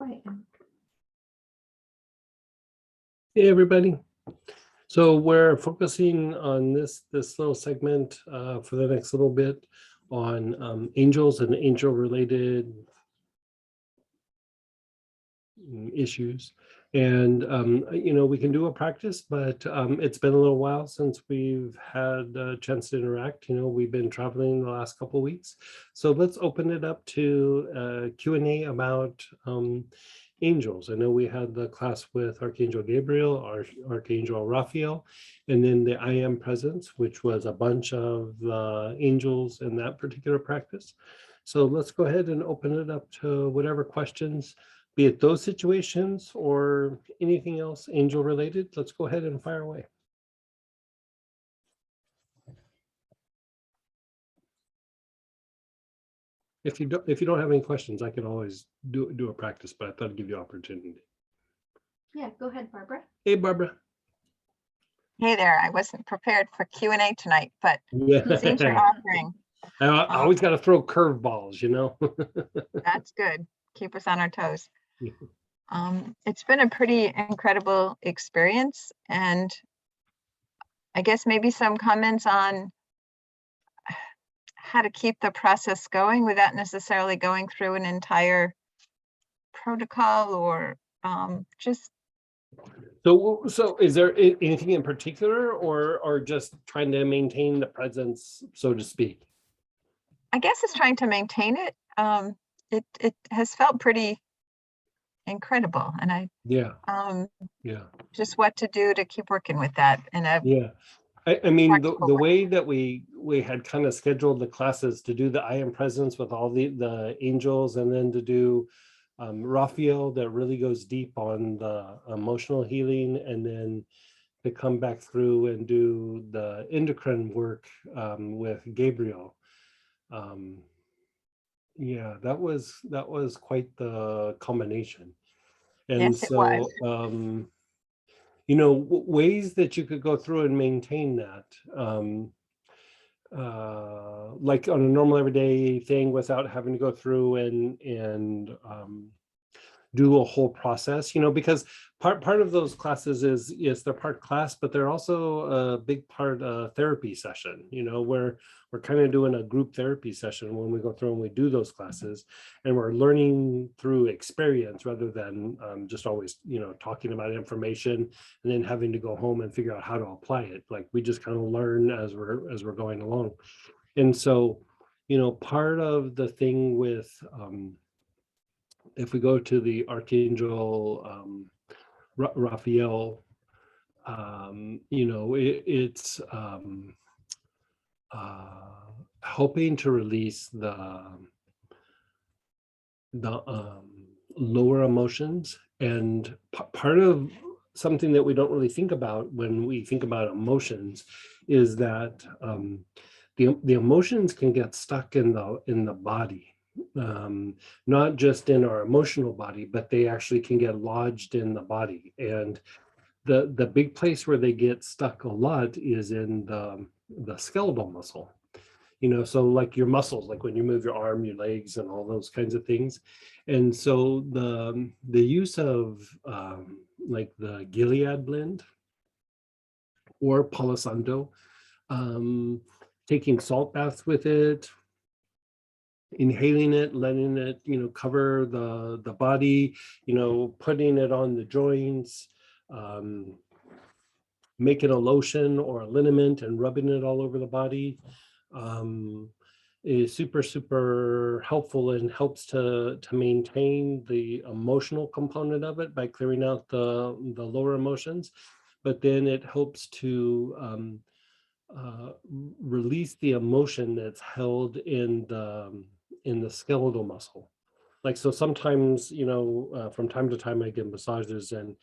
quiet now. Hey, everybody. So we're focusing on this little segment for the next little bit on angels and angel-related issues. And, we can do a practice, but it's been a little while since we've had a chance to interact. We've been traveling the last couple of weeks. So let's open it up to Q&A about angels. I know we had the class with Archangel Gabriel, Archangel Raphael, and then the I Am Presence, which was a bunch of angels in that particular practice. So let's go ahead and open it up to whatever questions, be it those situations or anything else angel related. Let's go ahead and fire away. If you don't have any questions, I can always do a practice, but I thought I'd give you opportunity. Yeah, go ahead, Barbara. Hey, Barbara. Hey there, I wasn't prepared for Q&A tonight, but since you're offering. I always got to throw curveballs, That's good. Keep us on our toes. It's been a pretty incredible experience, and I guess maybe some comments on how to keep the process going without necessarily going through an entire protocol or just. So is there anything in particular or just trying to maintain the presence, so to speak? I guess it's trying to maintain it. It has felt pretty incredible, and I just what to do to keep working with that. And I mean the way that we had kind of scheduled the classes to do the I Am Presence with all the angels, and then to do Raphael that really goes deep on the emotional healing, and then to come back through and do the endocrine work with Gabriel. That was quite the combination. And yes, so ways that you could go through and maintain that, like on a normal everyday thing, without having to go through and do a whole process, because part of those classes is they're part class, but they're also a big part therapy session, where we're kind of doing a group therapy session when we go through and we do those classes, and we're learning through experience rather than just always, talking about information and then having to go home and figure out how to apply it. Like we just kind of learn as we're going along. And so, part of the thing with if we go to the Archangel Raphael, it's helping to release the lower emotions. And part of something that we don't really think about when we think about emotions is that the emotions can get stuck in the body. Not just in our emotional body, but they actually can get lodged in the body. And the big place where they get stuck a lot is in the skeletal muscle. So like your muscles, like when you move your arm, your legs, and all those kinds of things. And so the use of like the Gilead blend or Palo Santo, taking salt baths with it, inhaling it, letting it, cover the body, putting it on the joints, making a lotion or a liniment and rubbing it all over the body is super helpful, and helps to maintain the emotional component of it by clearing out the lower emotions. But then it helps to release the emotion that's held in the skeletal muscle. Like, so sometimes, from time to time I give massages, and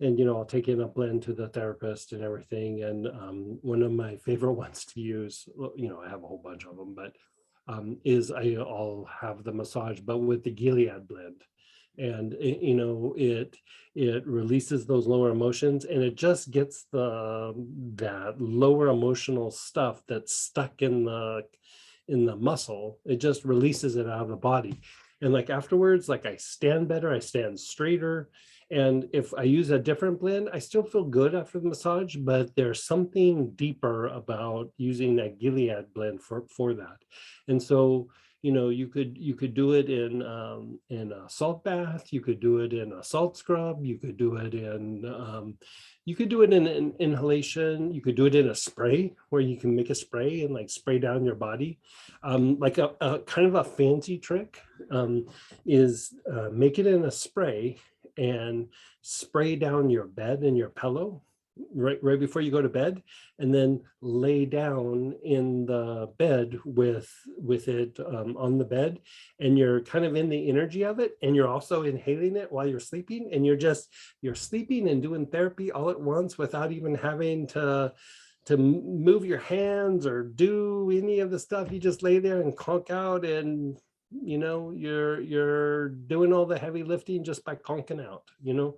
I'll take in a blend to the therapist and everything. And one of my favorite ones to use, I have a whole bunch of them, but is I'll have the massage, but with the Gilead blend. And it releases those lower emotions, and it just gets that lower emotional stuff that's stuck in the muscle. It just releases it out of the body. And like afterwards, like I stand better, I stand straighter. And if I use a different blend, I still feel good after the massage, but there's something deeper about using that Gilead blend for that. And so, you know, you could do it in a salt bath, you could do it in a salt scrub, you could do it in an inhalation, you could do it in a spray where you can make a spray and like spray down your body. Like a kind of a fancy trick is make it in a spray and spray down your bed and your pillow right before you go to bed, and then lay down in the bed with it on the bed, and you're kind of in the energy of it, and you're also inhaling it while you're sleeping, and you're sleeping and doing therapy all at once without even having to move your hands or do any of the stuff. You just lay there and conk out, and you know, you're doing all the heavy lifting just by conking out, you know.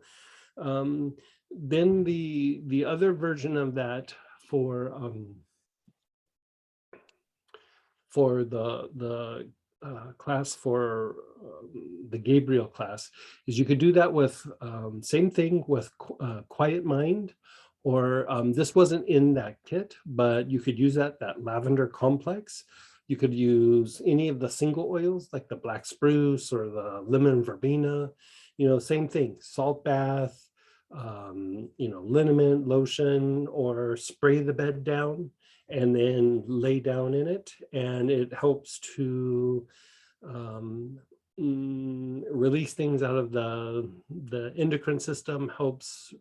Then the other version of that for the class for the Gabriel class is you could do that with same thing with Quiet Mind, or this wasn't in that kit, but you could use that lavender complex. You could use any of the single oils like the black spruce or the lemon verbena, you know, same thing, salt bath, you know, liniment lotion, or spray the bed down and then lay down in it. And it helps to release things out of the endocrine system, helps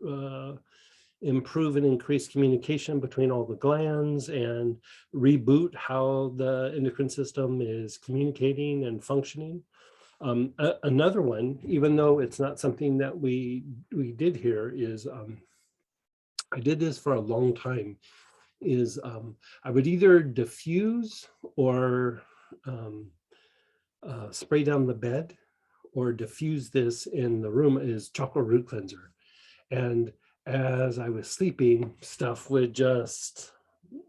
improve and increase communication between all the glands, and reboot how the endocrine system is communicating and functioning. Another one, even though it's not something that we did here, is I did this for a long time, is I would either diffuse or spray down the bed, or diffuse this in the room, is chakra root cleanser. And as I was sleeping, stuff would just,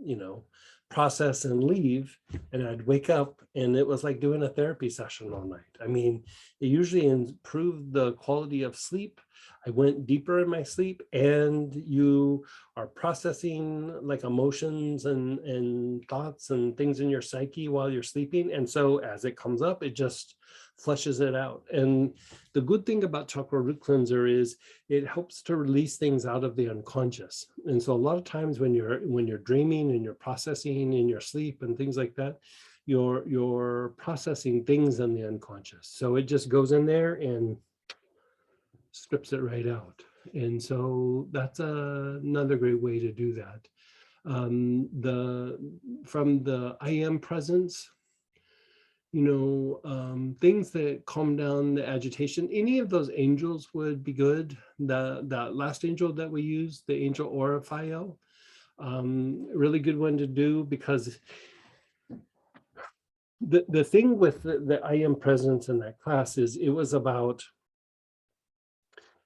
you know, process and leave, and I'd wake up and it was like doing a therapy session all night. I mean, it usually improved the quality of sleep. I went deeper in my sleep, and you are processing like emotions and thoughts and things in your psyche while you're sleeping. And so as it comes up, it just flushes it out. And the good thing about chakra root cleanser is it helps to release things out of the unconscious. And so a lot of times when you're dreaming and you're processing in your sleep and things like that, you're processing things in the unconscious. So it just goes in there and strips it right out. And so that's another great way to do that. From the I Am presence, you know, things that calm down the agitation, any of those angels would be good. That last angel that we used, the angel Oraphael, really good one to do, because the thing with the I Am presence in that class is it was about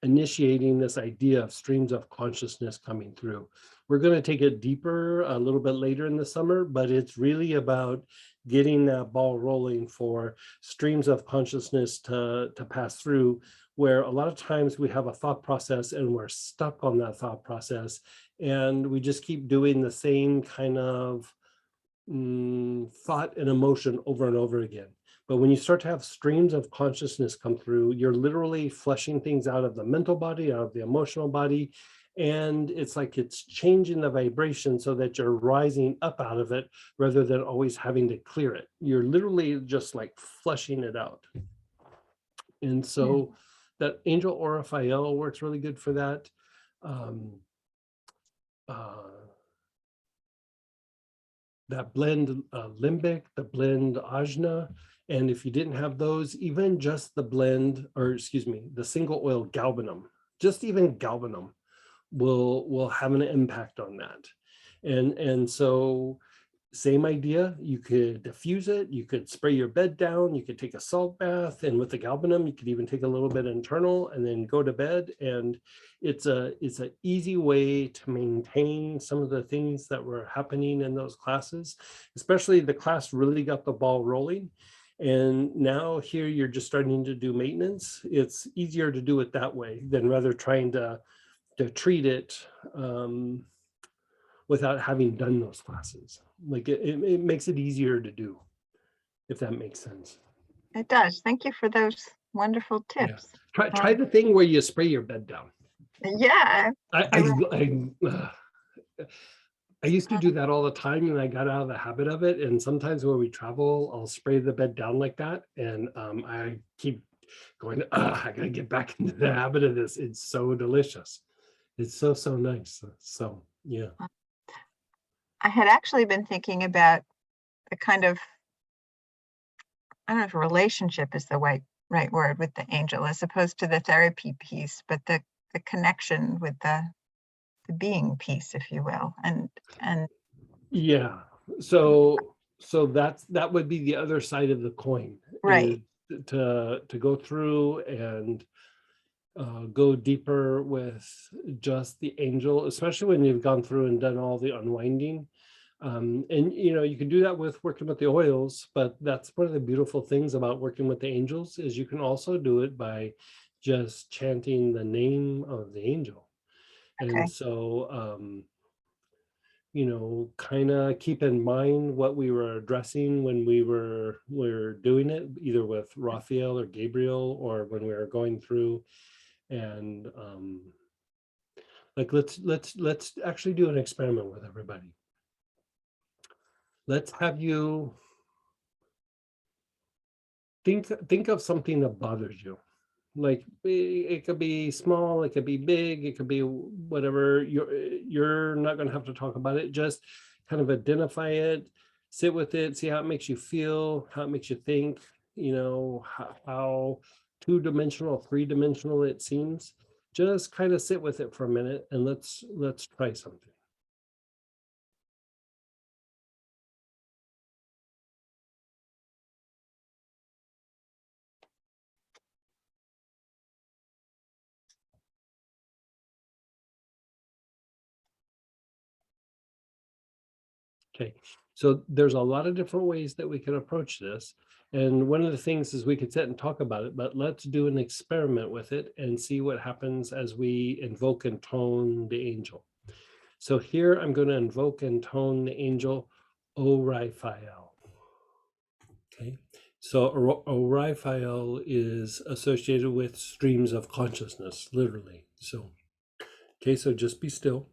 initiating this idea of streams of consciousness coming through. We're going to take it deeper a little bit later in the summer, but it's really about getting that ball rolling for streams of consciousness to pass through, where a lot of times we have a thought process and we're stuck on that thought process, and we just keep doing the same kind of thought and emotion over and over again. But when you start to have streams of consciousness come through, you're literally flushing things out of the mental body, out of the emotional body. And it's like it's changing the vibration so that you're rising up out of it rather than always having to clear it. You're literally just like flushing it out. And so that angel Oraphael works really good for that. That blend limbic, the blend ajna. And if you didn't have those, even just the blend, or excuse me, the single oil galbanum, just even galbanum will have an impact on that. And so same idea, you could diffuse it, you could spray your bed down, you could take a salt bath, and with the galbanum, you could even take a little bit internal and then go to bed. And it's an easy way to maintain some of the things that were happening in those classes, especially the class really got the ball rolling. And now here you're just starting to do maintenance. It's easier to do it that way than rather trying to treat it without having done those classes. Like it makes it easier to do, if that makes sense. It does. Thank you for those wonderful Yeah. tips. Try the thing where you spray your bed down. Yeah. I used to do that all the time, and I got out of the habit of it. And sometimes when we travel, I'll spray the bed down like that, and I keep going, I gotta get back into the habit of this. It's so delicious. It's so nice. So yeah. I had actually been thinking about the kind of, I don't know if relationship is the right word with the angel, as opposed to the therapy piece, but the connection with the being piece, if you will. And Yeah. So that would be the other side of the coin. right. Is to go through and go deeper with just the angel, especially when you've gone through and done all the unwinding. And you can do that with working with the oils, but that's one of the beautiful things about working with the angels is you can also do it by just chanting the name of the angel. Okay. And so kind of keep in mind what we were addressing when we were doing it, either with Raphael or Gabriel, or when we were going through. And like let's actually do an experiment with everybody. Let's have you think of something that bothers you. Like it could be small, it could be big, it could be whatever. You're not going to have to talk about it. Just kind of identify it, sit with it, see how it makes you feel, how it makes you think. How two-dimensional, three-dimensional it seems. Just kind of sit with it for a minute and let's try something. Okay, so there's a lot of different ways that we can approach this. And one of the things is we could sit and talk about it, but let's do an experiment with it and see what happens as we invoke and tone the angel. So here I'm going to invoke and tone the angel Oriphael. Okay, so Oriphael is associated with streams of consciousness, literally. So, okay, so just be still.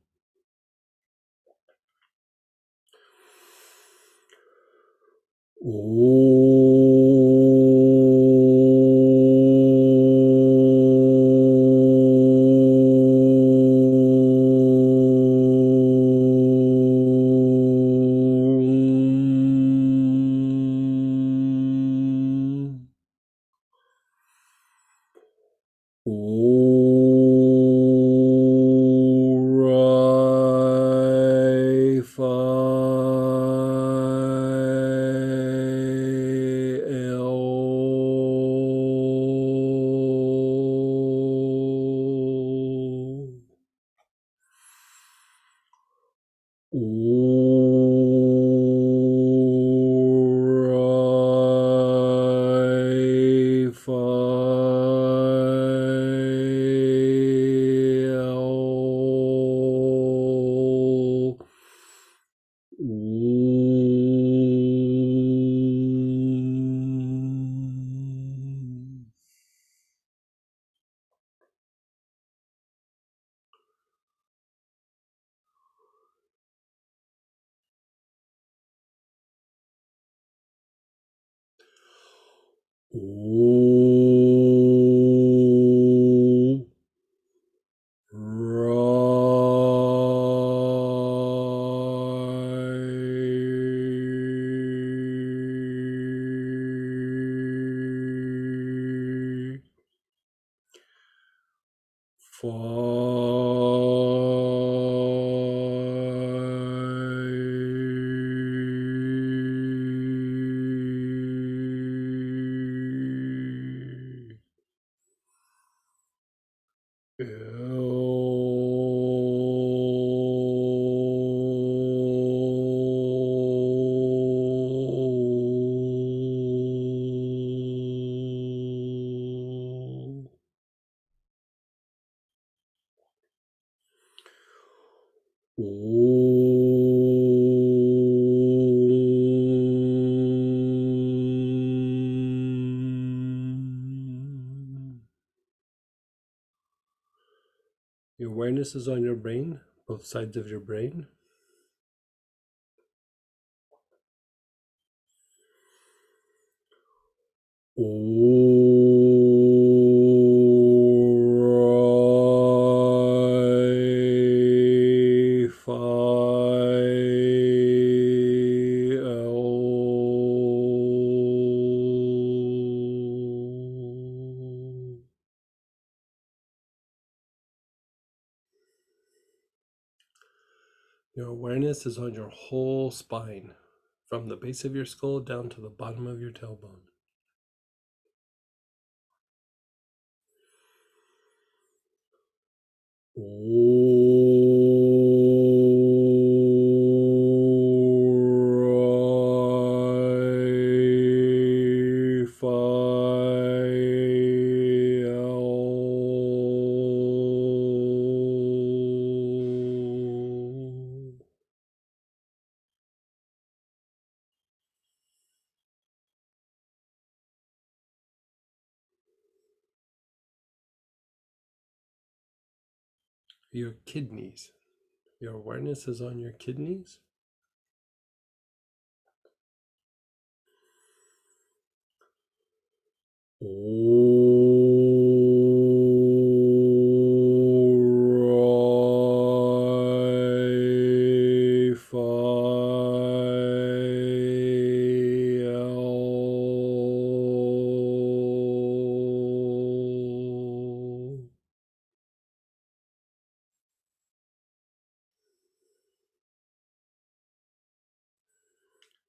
Om. Your awareness is on your brain, both sides of your brain. Your awareness is on your whole spine, from the base of your skull down to the bottom of your tailbone. Your kidneys. Your awareness is on your kidneys.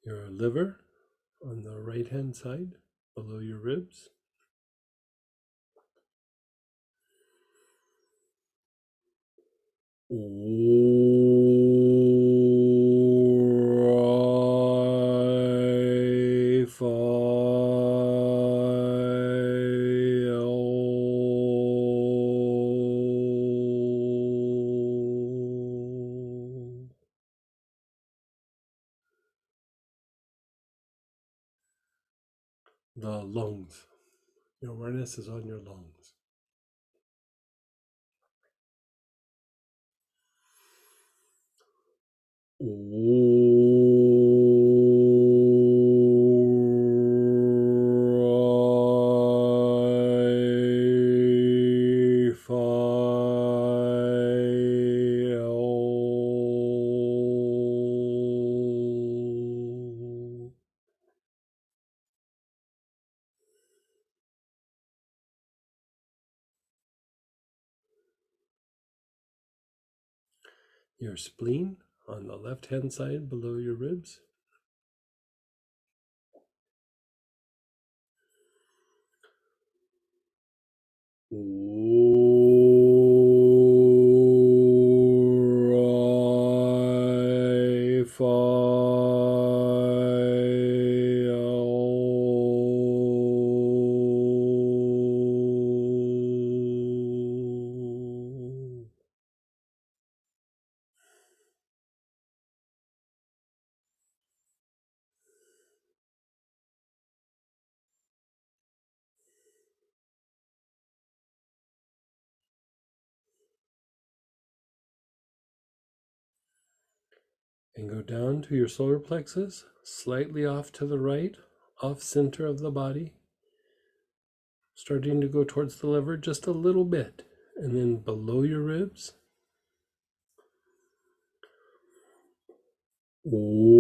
Your liver on the right hand side below your ribs. The lungs. Your awareness is on your lungs. Your spleen on the left hand side below your ribs. And go down to your solar plexus, slightly off to the right, off center of the body, starting to go towards the liver just a little bit, and then below your ribs. Right.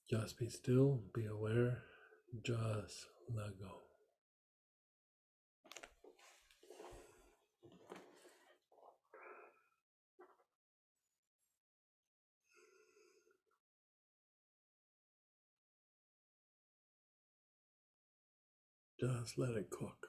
Just be still, be aware, just let go. Just let it cook.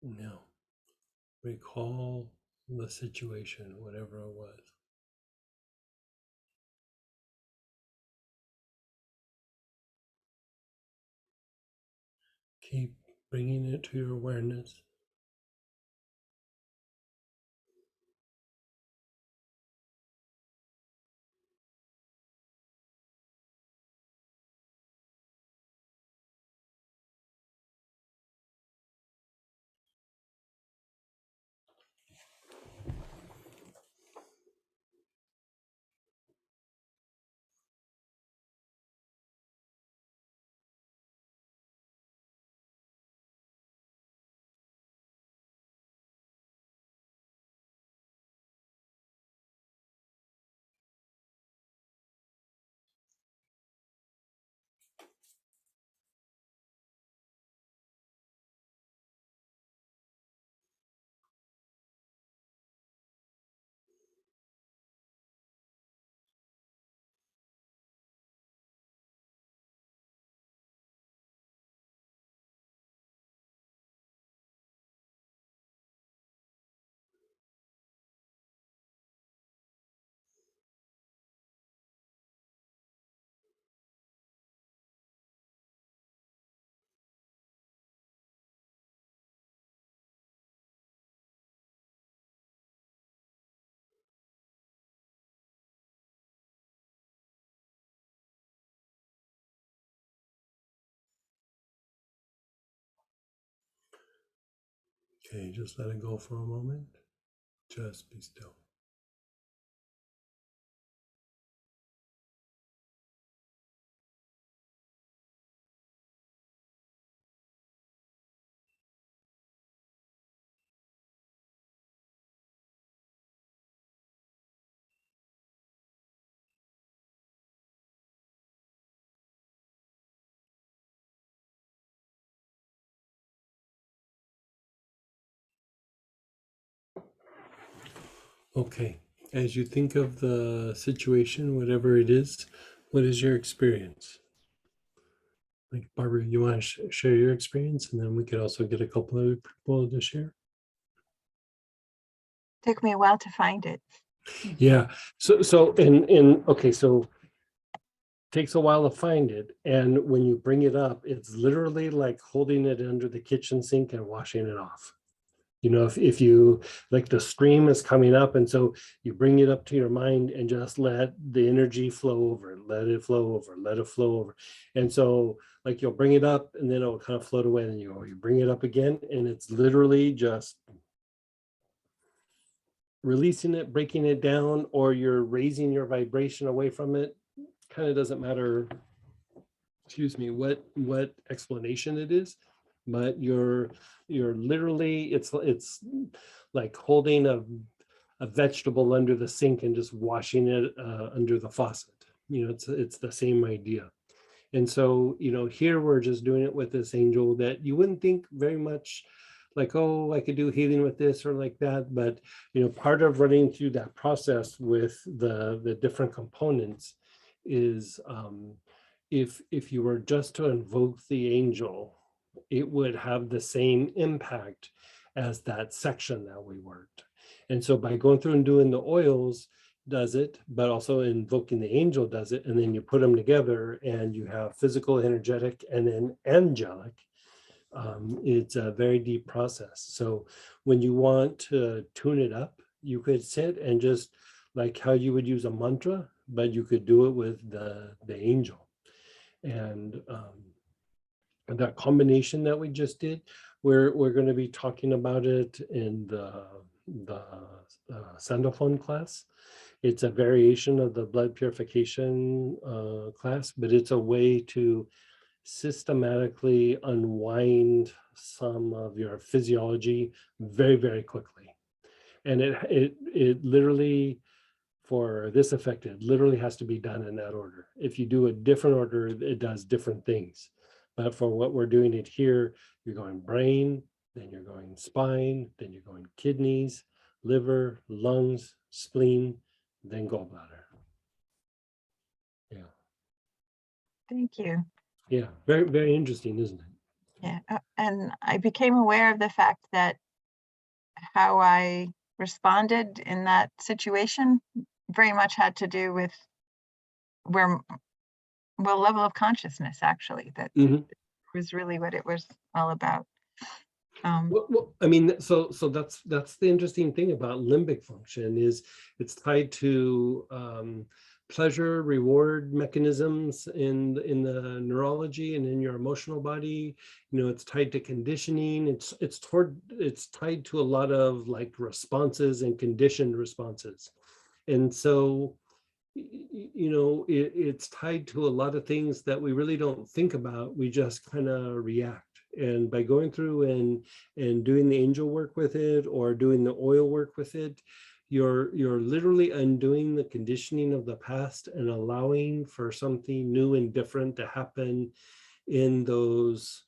Now, recall the situation, whatever it was. Keep bringing it to your awareness. Okay, just let it go for a moment. Just be still. Okay, As you think of the situation, whatever it is, what is your experience? Like Barbara, you want to share your experience, and then we could also get a couple other people to share. Took me a while to find it. Yeah. So okay, so takes a while to find it, and when you bring it up, it's literally like holding it under the kitchen sink and washing it off. You know, if you like, the stream is coming up, and so you bring it up to your mind and just let the energy flow over, let it flow over, let it flow over. And so like you'll bring it up and then it'll kind of float away, and you bring it up again, and it's literally just releasing it, breaking it down, or you're raising your vibration away from it. Kind of doesn't matter, excuse me, what explanation it is, but you're literally, it's like holding a vegetable under the sink and just washing it under the faucet. You know, it's the same idea. And so, you know, here we're just doing it with this angel that you wouldn't think very much like, oh, I could do healing with this or like that. But, you know, part of running through that process with the different components is if you were just to invoke the angel, it would have the same impact as that section that we worked. And so by going through and doing the oils does it, but also invoking the angel does it. And then you put them together and you have physical, energetic, and then angelic. It's a very deep process. So when you want to tune it up, you could sit and just like how you would use a mantra, but you could do it with the angel. And that combination that we just did, we're going to be talking about it in the Sandophone class. It's a variation of the blood purification class, but it's a way to systematically unwind some of your physiology very, very quickly. And it literally, for this effect, it literally has to be done in that order. If you do a different order, it does different things. But for what we're doing it here, you're going brain, then you're going spine, then you're going kidneys, liver, lungs, spleen, then gallbladder. Yeah. Thank you. Yeah, very, very interesting, isn't it? Yeah, and I became aware of the fact that how I responded in that situation very much had to do with level of consciousness, actually, that was really what it was all about. Well, I mean, so that's the interesting thing about limbic function is it's tied to pleasure reward mechanisms in the neurology and in your emotional body. You know, it's tied to conditioning. It's tied to a lot of like responses and conditioned responses. And so, you know, it's tied to a lot of things that we really don't think about. We just kind of react. And by going through and doing the angel work with it or doing the oil work with it, you're literally undoing the conditioning of the past and allowing for something new and different to happen in those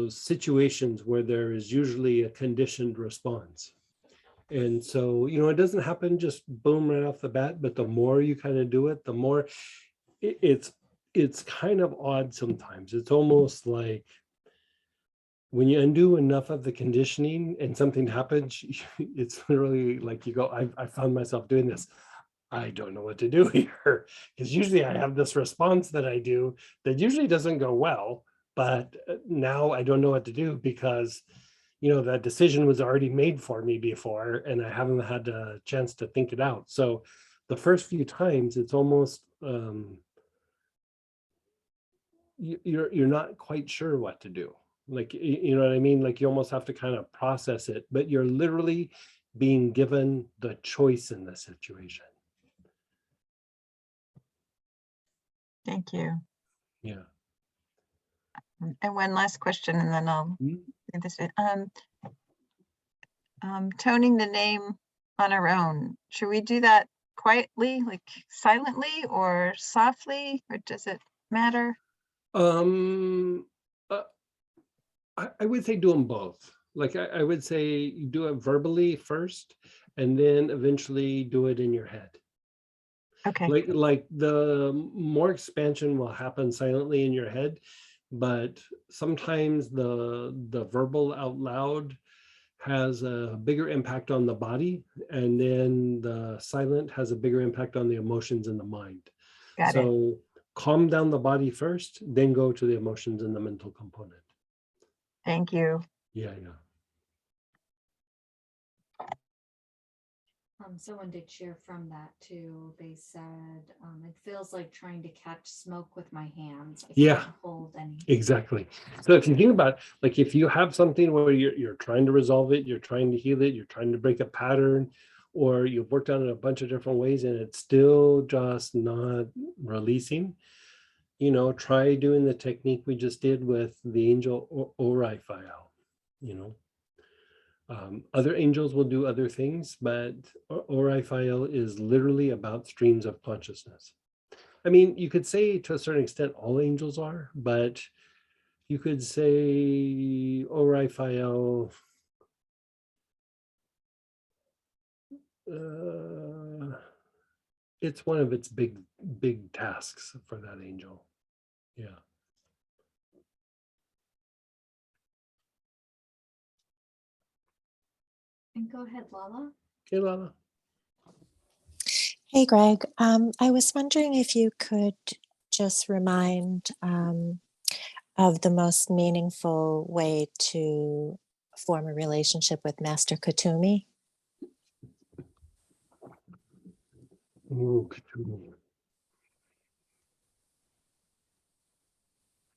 situations where there is usually a conditioned response. And so, you know, it doesn't happen just boom right off the bat, but the more you kind of do it, the more it's kind of odd sometimes. It's almost like when you undo enough of the conditioning and something happens, it's literally like you go, I found myself doing this. I don't know what to do here. Because usually I have this response that I do that usually doesn't go well, but now I don't know what to do because, you know, that decision was already made for me before and I haven't had a chance to think it out. So the first few times it's almost, you're not quite sure what to do. Like, you know what I mean? Like you almost have to kind of process it, but you're literally being given the choice in the situation. Thank you. Yeah. And one last question, and then I'll do this. Toning the name on our own. Should we do that quietly, like silently or softly, or does it matter? I would say do them both. Like I would say you do it verbally first, and then eventually do it in your head. Okay. Like the more expansion will happen silently in your head, but sometimes the verbal out loud has a bigger impact on the body, and then the silent has a bigger impact on the emotions in the mind. Got it. So calm down the body first, then go to the emotions and the mental component. Thank you. Yeah. Someone did share from that too. They said it feels like trying to catch smoke with my hands. I Yeah. can't hold any. Exactly. So if you think about, like, if you have something where you're trying to resolve it, you're trying to heal it, you're trying to break a pattern, or you've worked on it a bunch of different ways and it's still just not releasing, try doing the technique we just did with the angel Orifiel. Other angels will do other things, but Orifiel is literally about streams of consciousness. I mean, you could say to a certain extent all angels are, but you could say Orifiel it's one of its big tasks for that angel. Yeah. And go ahead, Lala. Okay, Lala. Hey, Greg. I was wondering if you could just remind of the most meaningful way to form a relationship with Master Kuthumi. Ooh, Kuthumi.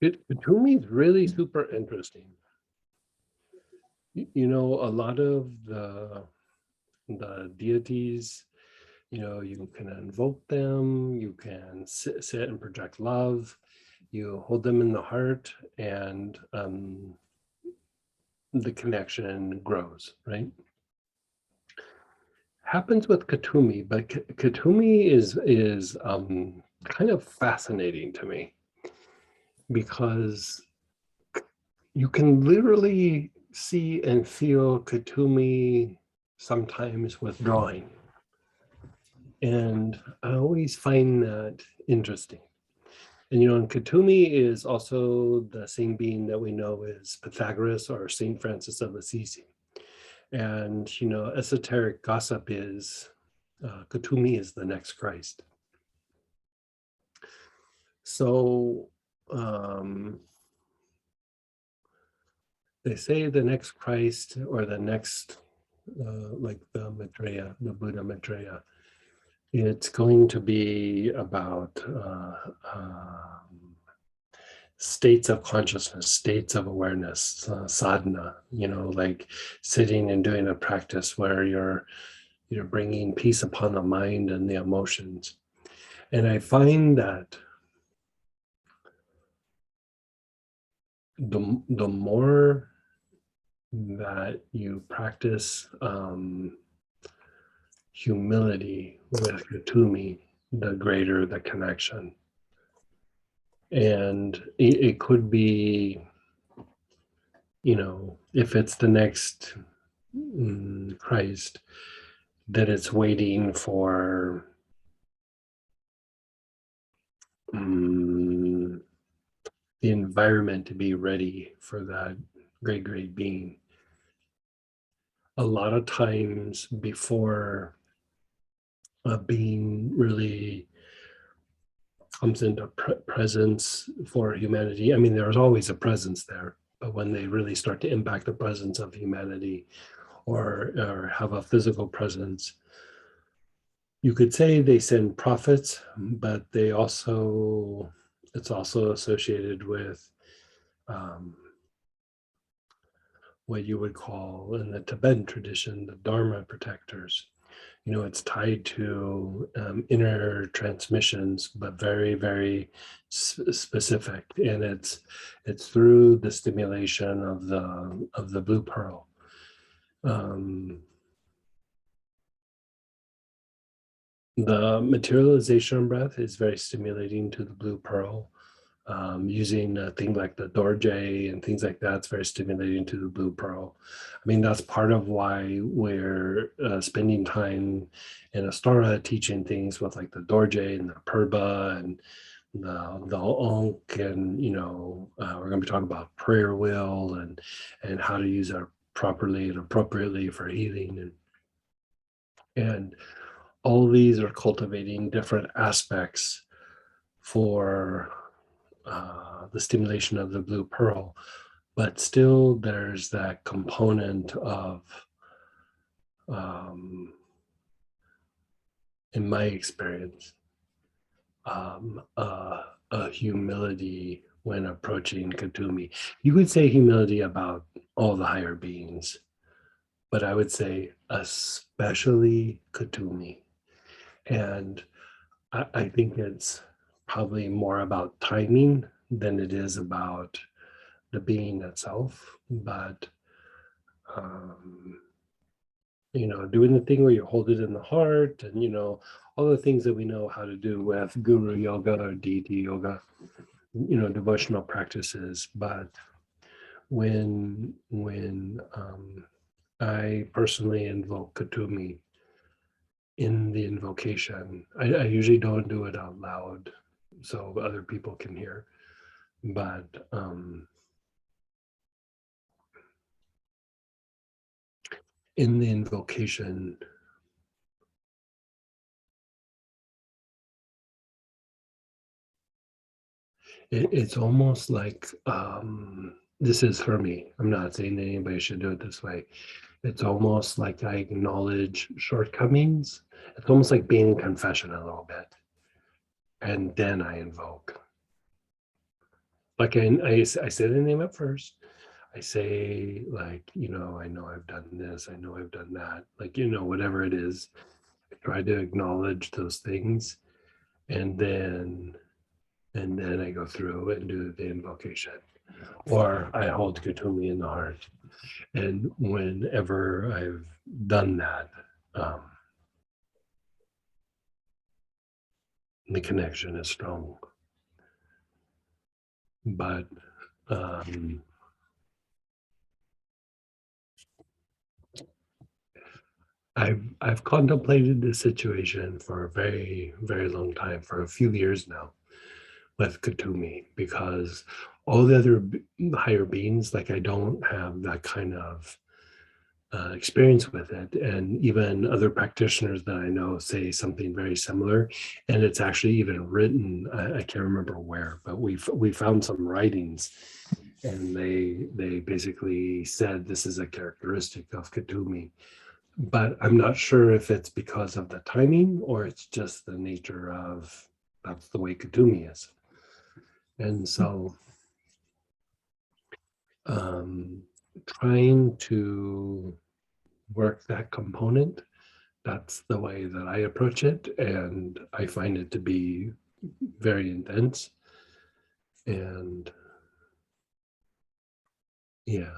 Kuthumi is really super interesting. A lot of the deities, you can invoke them, you can sit and project love, you hold them in the heart, and the connection grows, right? Happens with Kuthumi, but Kuthumi is kind of fascinating to me, because you can literally see and feel Kuthumi sometimes withdrawing. And I always find that interesting. And, and Kuthumi is also the same being that we know as Pythagoras or St. Francis of Assisi. And, esoteric gossip is Kuthumi is the next Christ. So they say the next Christ, or the next, like the Maitreya, the Buddha Maitreya, it's going to be about states of consciousness, states of awareness, sadhana, like sitting and doing a practice where you're bringing peace upon the mind and the emotions. And I find that the more that you practice humility with Kuthumi, the greater the connection. And it could be, if it's the next Christ, that it's waiting for the environment to be ready for that great being. A lot of times before a being really comes into presence for humanity, I mean, there's always a presence there, but when they really start to impact the presence of humanity, or have a physical presence, you could say they send prophets, but it's also associated with what you would call in the Tibetan tradition the Dharma protectors. It's tied to inner transmissions, but very, very specific, and it's through the stimulation of the blue pearl. The materialization breath is very stimulating to the blue pearl. using a thing like the Dorje and things like that. It's very stimulating to the Blue Pearl. I mean, that's part of why we're spending time in Astara teaching things with like the Dorje and the Purba and the Onk, and we're going to be talking about prayer wheel and how to use it properly and appropriately for healing, and all these are cultivating different aspects for the stimulation of the Blue Pearl, but still there's that component of in my experience, a humility when approaching Katumi. You could say humility about all the higher beings, but I would say especially Katumi. And I think it's probably more about timing than it is about the being itself. But doing the thing where you hold it in the heart, and all the things that we know how to do with guru yoga or deity yoga, devotional practices. But when I personally invoke Katumi in the invocation, I usually don't do it out loud so other people can hear, but in the invocation, it's almost like, this is for me, I'm not saying that anybody should do it this way. It's almost like I acknowledge shortcomings. It's almost like being in confession a little bit. And then I invoke. Like I say the name up first. I say, like, I know I've done this, I know I've done that, like, whatever it is. I try to acknowledge those things. And then I go through and do the invocation. Or I hold Katumi in the heart. And whenever I've done that, the connection is strong. But I've contemplated this situation for a very, very long time, for a few years now, with Katumi, because all the other higher beings, like, I don't have that kind of experience with it. And even other practitioners that I know say something very similar, and it's actually even written, I can't remember where, but we found some writings, and they basically said this is a characteristic of Katumi. But I'm not sure if it's because of the timing or it's just the nature of, that's the way Katumi is. And so trying to work that component, that's the way that I approach it. And I find it to be very intense. And yeah,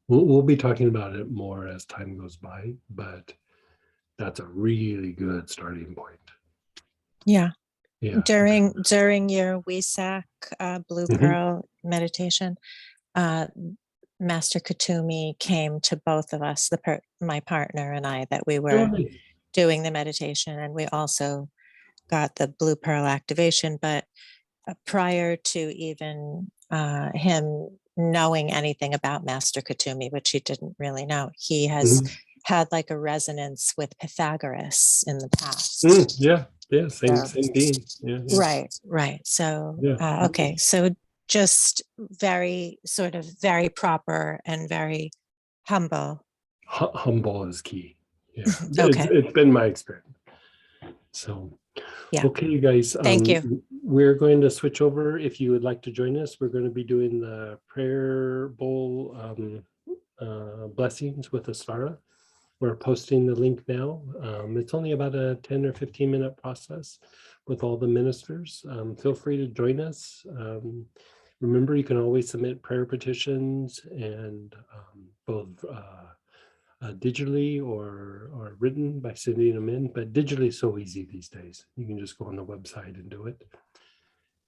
we'll be talking about it more as time goes by, but that's a really good starting point. Yeah. Yeah. During your WESAC Blue Pearl meditation, Master Katumi came to both of us, my partner and I, that we were doing the meditation, and we also got the Blue Pearl activation. But prior to even him knowing anything about Master Katumi, which he didn't really know, he has had like a resonance with Pythagoras in the past. Yeah, same being. Yeah. Right. So okay, so just very proper and very humble. Humble is key. Yeah. Okay. It's been my experience. So yeah. Okay, you guys. Thank you. We're going to switch over. If you would like to join us, we're going to be doing the prayer bowl blessings with Astara. We're posting the link now. It's only about a 10 or 15 minute process with all the ministers. Feel free to join us. Remember, you can always submit prayer petitions, and both digitally or written by sending them in, but digitally is so easy these days. You can just go on the website and do it.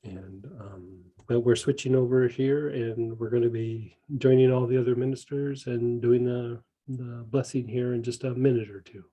And but we're switching over here, and we're going to be joining all the other ministers and doing the blessing here in just a minute or two.